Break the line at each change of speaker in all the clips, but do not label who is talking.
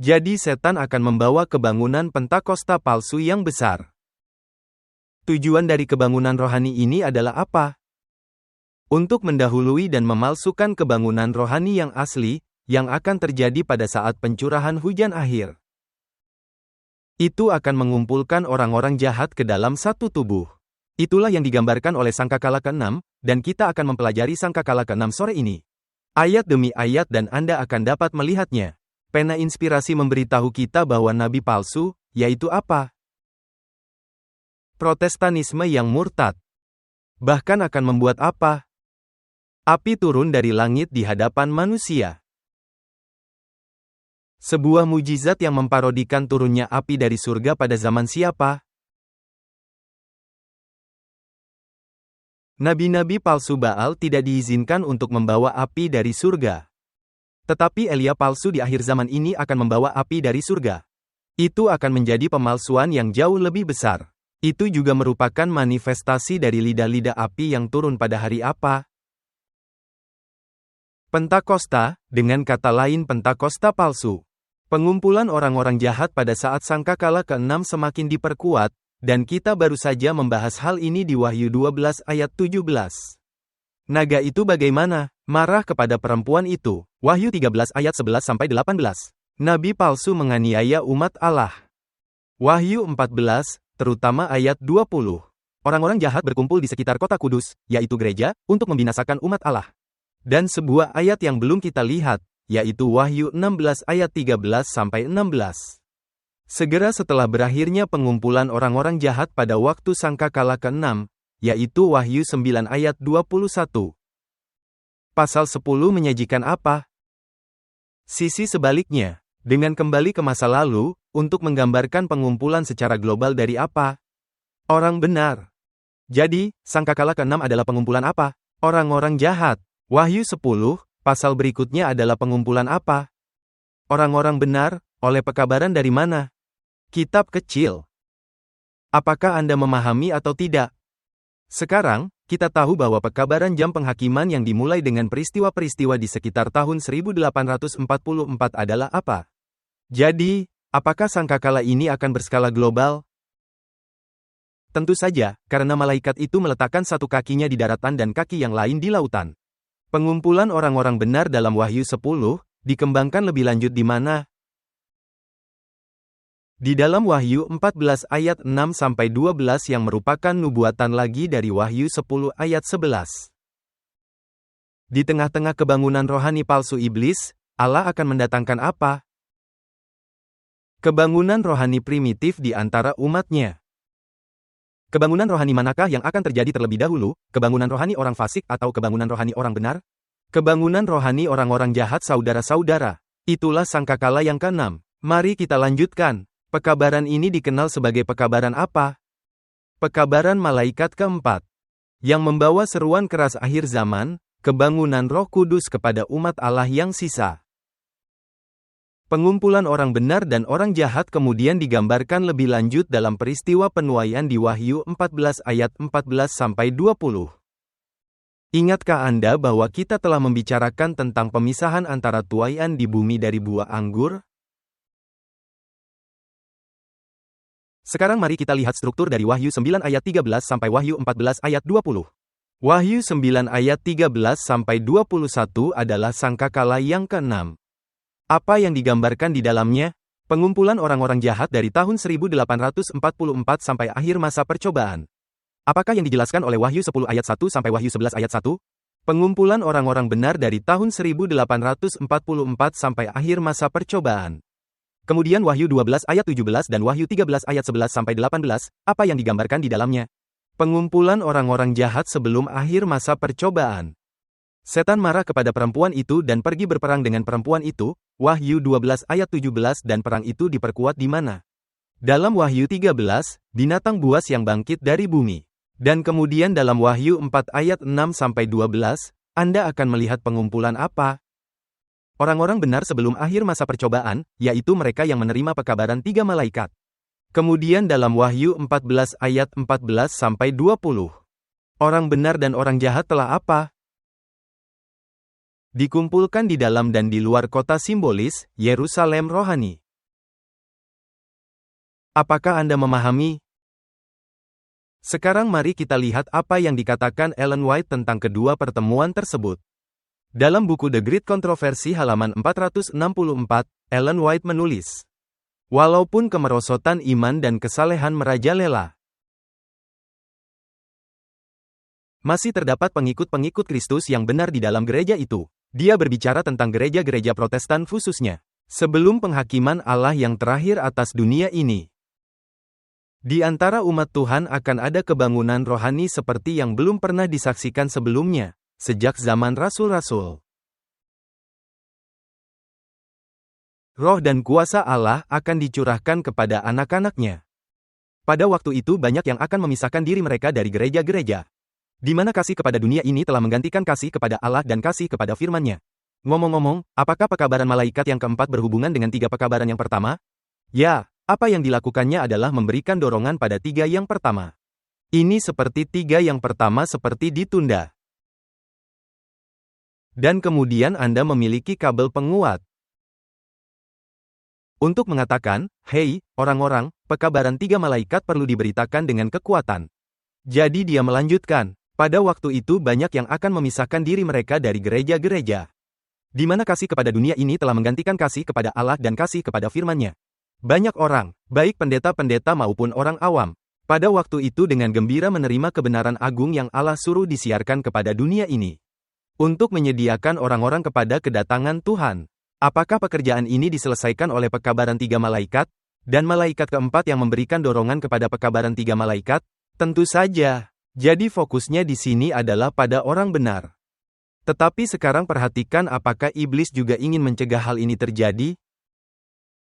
Jadi setan akan membawa kebangunan Pentakosta palsu yang besar. Tujuan dari kebangunan rohani ini adalah apa? Untuk mendahului dan memalsukan kebangunan rohani yang asli, yang akan terjadi pada saat pencurahan hujan akhir. Itu akan mengumpulkan orang-orang jahat ke dalam satu tubuh. Itulah yang digambarkan oleh Sangkakala ke-6, dan kita akan mempelajari Sangkakala ke-6 sore ini. Ayat demi ayat dan Anda akan dapat melihatnya. Pena inspirasi memberitahu kita bahwa nabi palsu, yaitu apa? Protestanisme yang murtad. Bahkan akan membuat apa? Api turun dari langit di hadapan manusia. Sebuah mujizat yang memparodikan turunnya api dari surga pada zaman siapa? Nabi-nabi palsu Baal tidak diizinkan untuk membawa api dari surga. Tetapi Elia palsu di akhir zaman ini akan membawa api dari surga. Itu akan menjadi pemalsuan yang jauh lebih besar. Itu juga merupakan manifestasi dari lidah-lidah api yang turun pada hari apa? Pentakosta, dengan kata lain Pentakosta palsu. Pengumpulan orang-orang jahat pada saat Sangkakala ke-6 semakin diperkuat, dan kita baru saja membahas hal ini di Wahyu 12 ayat 17. Naga itu bagaimana? Marah kepada perempuan itu. Wahyu 13 ayat 11-18. Nabi palsu menganiaya umat Allah. Wahyu 14, terutama ayat 20. Orang-orang jahat berkumpul di sekitar kota kudus, yaitu gereja, untuk membinasakan umat Allah. Dan sebuah ayat yang belum kita lihat, yaitu Wahyu 16 ayat 13-16. Segera setelah berakhirnya pengumpulan orang-orang jahat pada waktu Sangkakala ke-6, yaitu Wahyu 9 ayat 21. Pasal 10 menyajikan apa? Sisi sebaliknya, dengan kembali ke masa lalu, untuk menggambarkan pengumpulan secara global dari apa? Orang benar. Jadi, Sangkakala ke-6 adalah pengumpulan apa? Orang-orang jahat. Wahyu 10, pasal berikutnya adalah pengumpulan apa? Orang-orang benar, oleh pekabaran dari mana? Kitab kecil. Apakah Anda memahami atau tidak? Sekarang, kita tahu bahwa pekabaran jam penghakiman yang dimulai dengan peristiwa-peristiwa di sekitar tahun 1844 adalah apa? Jadi, apakah sangkakala ini akan berskala global? Tentu saja, karena malaikat itu meletakkan satu kakinya di daratan dan kaki yang lain di lautan. Pengumpulan orang-orang benar dalam Wahyu 10, dikembangkan lebih lanjut di mana? Di dalam Wahyu 14 ayat 6-12 yang merupakan nubuatan lagi dari Wahyu 10 ayat 11. Di tengah-tengah kebangunan rohani palsu iblis, Allah akan mendatangkan apa? Kebangunan rohani primitif di antara umatnya. Kebangunan rohani manakah yang akan terjadi terlebih dahulu, kebangunan rohani orang fasik atau kebangunan rohani orang benar? Kebangunan rohani orang-orang jahat saudara-saudara. Itulah sangkakala yang ke-6. Mari kita lanjutkan. Pekabaran ini dikenal sebagai pekabaran apa? Pekabaran malaikat keempat. Yang membawa seruan keras akhir zaman, kebangunan Roh Kudus kepada umat Allah yang sisa. Pengumpulan orang benar dan orang jahat kemudian digambarkan lebih lanjut dalam peristiwa penuaian di Wahyu 14 ayat 14-20. Ingatkah Anda bahwa kita telah membicarakan tentang pemisahan antara tuaian di bumi dari buah anggur? Sekarang mari kita lihat struktur dari Wahyu 9 ayat 13 sampai Wahyu 14 ayat 20. Wahyu 9 ayat 13 sampai 21 adalah sangkakala yang ke-6. Apa yang digambarkan di dalamnya? Pengumpulan orang-orang jahat dari tahun 1844 sampai akhir masa percobaan. Apakah yang dijelaskan oleh Wahyu 10 ayat 1 sampai Wahyu 11 ayat 1? Pengumpulan orang-orang benar dari tahun 1844 sampai akhir masa percobaan. Kemudian Wahyu 12 ayat 17 dan Wahyu 13 ayat 11 sampai 18, apa yang digambarkan di dalamnya? Pengumpulan orang-orang jahat sebelum akhir masa percobaan. Setan marah kepada perempuan itu dan pergi berperang dengan perempuan itu, Wahyu 12 ayat 17 dan perang itu diperkuat di mana? Dalam Wahyu 13, binatang buas yang bangkit dari bumi. Dan kemudian dalam Wahyu 4 ayat 6 sampai 12, Anda akan melihat pengumpulan apa? Orang-orang benar sebelum akhir masa percobaan, yaitu mereka yang menerima pekabaran 3 malaikat. Kemudian dalam Wahyu 14 ayat 14-20. Orang benar dan orang jahat telah apa? Dikumpulkan di dalam dan di luar kota simbolis, Yerusalem rohani. Apakah Anda memahami? Sekarang mari kita lihat apa yang dikatakan Ellen White tentang kedua pertemuan tersebut. Dalam buku The Great Controversy halaman 464, Ellen White menulis, walaupun kemerosotan iman dan kesalehan merajalela, masih terdapat pengikut-pengikut Kristus yang benar di dalam gereja itu. Dia berbicara tentang gereja-gereja Protestan khususnya, sebelum penghakiman Allah yang terakhir atas dunia ini. Di antara umat Tuhan akan ada kebangunan rohani seperti yang belum pernah disaksikan sebelumnya, sejak zaman rasul-rasul. Roh dan kuasa Allah akan dicurahkan kepada anak-anaknya. Pada waktu itu banyak yang akan memisahkan diri mereka dari gereja-gereja, di mana kasih kepada dunia ini telah menggantikan kasih kepada Allah dan kasih kepada firman-Nya. Ngomong-ngomong, apakah pekabaran malaikat yang keempat berhubungan dengan tiga pekabaran yang pertama? Ya, apa yang dilakukannya adalah memberikan dorongan pada tiga yang pertama. Ini seperti tiga yang pertama seperti ditunda. Dan kemudian Anda memiliki kabel penguat untuk mengatakan, hei, orang-orang, pekabaran tiga malaikat perlu diberitakan dengan kekuatan. Jadi dia melanjutkan, pada waktu itu banyak yang akan memisahkan diri mereka dari gereja-gereja, di mana kasih kepada dunia ini telah menggantikan kasih kepada Allah dan kasih kepada firman-Nya. Banyak orang, baik pendeta-pendeta maupun orang awam, pada waktu itu dengan gembira menerima kebenaran agung yang Allah suruh disiarkan kepada dunia ini, untuk menyediakan orang-orang kepada kedatangan Tuhan. Apakah pekerjaan ini diselesaikan oleh pekabaran tiga malaikat, dan malaikat keempat yang memberikan dorongan kepada pekabaran tiga malaikat? Tentu saja. Jadi fokusnya di sini adalah pada orang benar. Tetapi sekarang perhatikan apakah iblis juga ingin mencegah hal ini terjadi?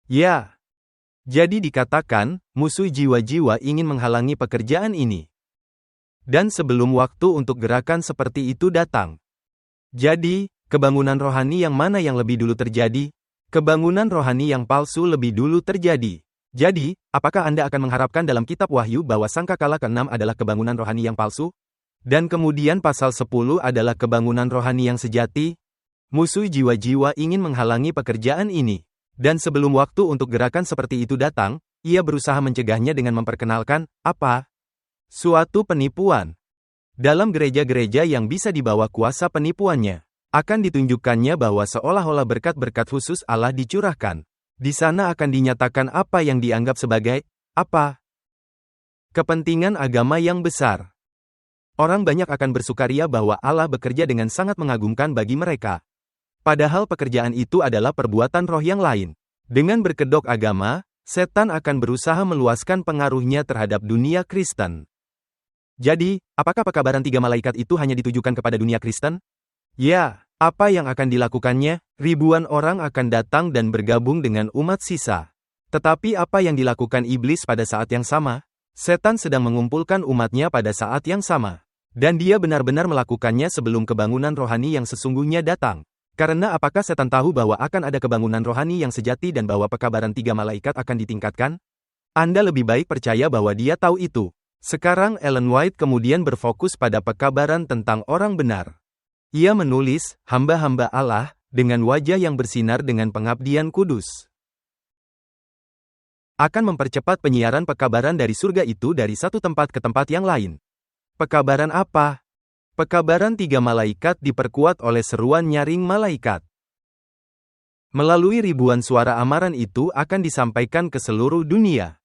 Ya. Jadi dikatakan, musuh jiwa-jiwa ingin menghalangi pekerjaan ini. Dan sebelum waktu untuk gerakan seperti itu datang. Jadi, kebangunan rohani yang mana yang lebih dulu terjadi? Kebangunan rohani yang palsu lebih dulu terjadi. Jadi, apakah Anda akan mengharapkan dalam kitab Wahyu bahwa sangkakala ke-6 adalah kebangunan rohani yang palsu? Dan kemudian pasal 10 adalah kebangunan rohani yang sejati? Musuh jiwa-jiwa ingin menghalangi pekerjaan ini. Dan sebelum waktu untuk gerakan seperti itu datang, ia berusaha mencegahnya dengan memperkenalkan, apa? Suatu penipuan. Dalam gereja-gereja yang bisa dibawa kuasa penipuannya, akan ditunjukkannya bahwa seolah-olah berkat-berkat khusus Allah dicurahkan. Di sana akan dinyatakan apa yang dianggap sebagai, apa? Kepentingan agama yang besar. Orang banyak akan bersukaria bahwa Allah bekerja dengan sangat mengagumkan bagi mereka. Padahal pekerjaan itu adalah perbuatan roh yang lain. Dengan berkedok agama, setan akan berusaha meluaskan pengaruhnya terhadap dunia Kristen. Jadi, apakah pekabaran tiga malaikat itu hanya ditujukan kepada dunia Kristen? Ya, apa yang akan dilakukannya? Ribuan orang akan datang dan bergabung dengan umat sisa. Tetapi apa yang dilakukan iblis pada saat yang sama? Setan sedang mengumpulkan umatnya pada saat yang sama. Dan dia benar-benar melakukannya sebelum kebangunan rohani yang sesungguhnya datang. Karena apakah setan tahu bahwa akan ada kebangunan rohani yang sejati dan bahwa pekabaran tiga malaikat akan ditingkatkan? Anda lebih baik percaya bahwa dia tahu itu. Sekarang Ellen White kemudian berfokus pada pekabaran tentang orang benar. Ia menulis, hamba-hamba Allah, dengan wajah yang bersinar dengan pengabdian kudus, akan mempercepat penyiaran pekabaran dari surga itu dari satu tempat ke tempat yang lain. Pekabaran apa? Pekabaran tiga malaikat diperkuat oleh seruan nyaring malaikat. Melalui ribuan suara amaran itu akan disampaikan ke seluruh dunia.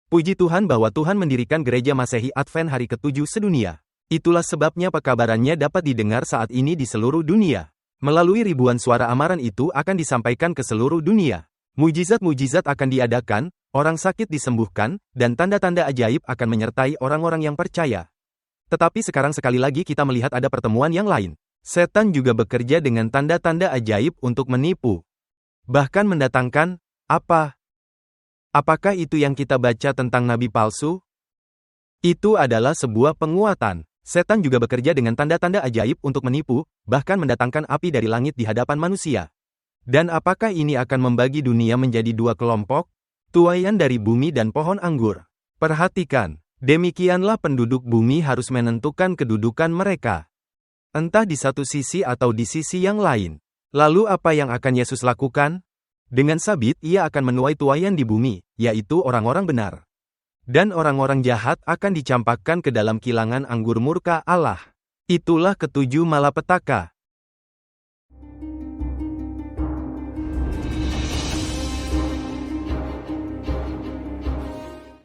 Puji Tuhan bahwa Tuhan mendirikan gereja Masehi Advent hari ke-7 sedunia. Itulah sebabnya pekabarannya dapat didengar saat ini di seluruh dunia. Melalui ribuan suara amaran itu akan disampaikan ke seluruh dunia. Mujizat-mujizat akan diadakan, orang sakit disembuhkan, dan tanda-tanda ajaib akan menyertai orang-orang yang percaya. Tetapi sekarang sekali lagi kita melihat ada pertemuan yang lain. Setan juga bekerja dengan tanda-tanda ajaib untuk menipu. Bahkan mendatangkan, apa? Apakah itu yang kita baca tentang nabi palsu? Itu adalah sebuah penguatan. Setan juga bekerja dengan tanda-tanda ajaib untuk menipu, bahkan mendatangkan api dari langit di hadapan manusia. Dan apakah ini akan membagi dunia menjadi dua kelompok? Tuaian dari bumi dan pohon anggur. Perhatikan. Demikianlah penduduk bumi harus menentukan kedudukan mereka. Entah di satu sisi atau di sisi yang lain. Lalu apa yang akan Yesus lakukan? Dengan sabit ia akan menuai tuaian di bumi, yaitu orang-orang benar. Dan orang-orang jahat akan dicampakkan ke dalam kilangan anggur murka Allah. Itulah ketujuh malapetaka.